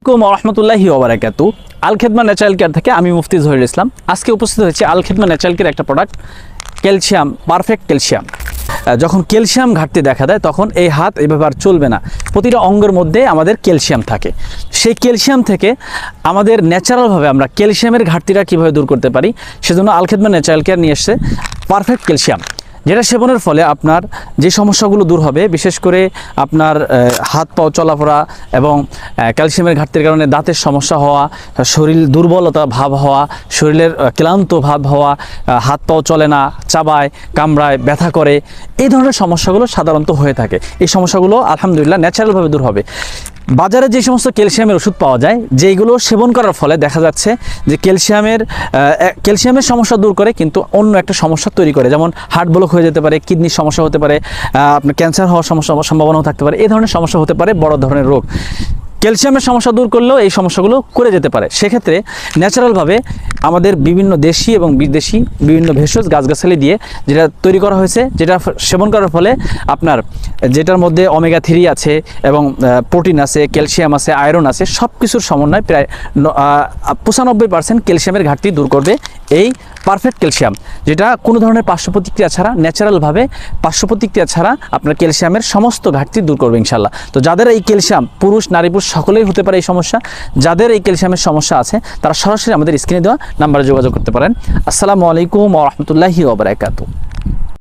আসসালামু আলাইকুম রহমতুল্লাহি ওবারাকাতু। আল খেদমা ন্যাচারাল কেয়ার থেকে আমি মুফতি জহিরুল ইসলাম। আজকে উপস্থিত হয়েছে আল খেদমা ন্যাচারাল কেয়ার একটা প্রোডাক্ট, ক্যালসিয়াম, পারফেক্ট ক্যালসিয়াম। যখন ক্যালসিয়াম ঘাটতি দেখা দেয় তখন এই হাত এইভাবে আর চলবে না। প্রতিটা অঙ্গের মধ্যে আমাদের ক্যালসিয়াম থাকে। সেই ক্যালসিয়াম থেকে আমাদের ন্যাচারালভাবে আমরা ক্যালসিয়ামের ঘাটতিটা কীভাবে দূর করতে পারি, সেজন্য আল খেদমা ন্যাচারাল কেয়ার নিয়ে এসছে পারফেক্ট ক্যালসিয়াম, যেটা সেবনের ফলে আপনার যে সমস্যাগুলো দূর হবে, বিশেষ করে আপনার হাত পাও চলাফেরা এবং ক্যালসিয়ামের ঘাটতির কারণে দাঁতের সমস্যা হওয়া, শরীর দুর্বলতা ভাব হওয়া, শরীরের ক্লান্ত ভাব হওয়া, হাত পাও চলে না, চাবায়, কামড়ায়, ব্যথা করে, এই ধরনের সমস্যাগুলো সাধারণত হয়ে থাকে। এই সমস্যাগুলো আলহামদুলিল্লাহ ন্যাচারালভাবে দূর হবে। বাজারে যে সমস্ত ক্যালসিয়ামের ওষুধ পাওয়া যায়, যেগুলো সেবন করার ফলে দেখা যাচ্ছে যে ক্যালসিয়ামের সমস্যা দূর করে কিন্তু অন্য একটা সমস্যা তৈরি করে, যেমন হার্ট ব্লক হয়ে যেতে পারে, কিডনির সমস্যা হতে পারে, আপনার ক্যান্সার হওয়ার সম্ভাবনাও থাকতে পারে। এই ধরনের সমস্যা হতে পারে, বড় ধরনের রোগ। ক্যালসিয়ামের সমস্যা দূর করলেও এই সমস্যাগুলো করে যেতে পারে। সেক্ষেত্রে ন্যাচারালভাবে আমাদের বিভিন্ন দেশি এবং বিদেশি বিভিন্ন ভেষজ গাছগাছালি দিয়ে যেটা তৈরি করা হয়েছে, যেটা সেবন করার ফলে আপনার যেটার মধ্যে ওমেগা 3 আছে এবং প্রোটিন আছে, ক্যালসিয়াম আছে, আয়রন আছে, সব কিছুর সমন্বয় প্রায় 95% ক্যালসিয়ামের ঘাটতি দূর করবে এই পারফেক্ট ক্যালসিয়াম, যেটা কোনো ধরনের পার্শ্ব প্রতিক্রিয়া ছাড়া, ন্যাচারালভাবে পার্শ্ব প্রতিক্রিয়া ছাড়া আপনার ক্যালসিয়ামের সমস্ত ঘাটতি দূর করবে ইনশাল্লাহ। তো যাদের এই ক্যালসিয়াম, পুরুষ নারী পুরুষ সকলেই হতে পারে এই সমস্যা, যাদের এই ক্যালসিয়ামের সমস্যা আছে তারা সরাসরি আমাদের স্ক্রিনে দেওয়া নাম্বারে যোগাযোগ করতে পারেন। আসসালামু আলাইকুম ওয়া রাহমাতুল্লাহি ওয়া বারাকাতুহু।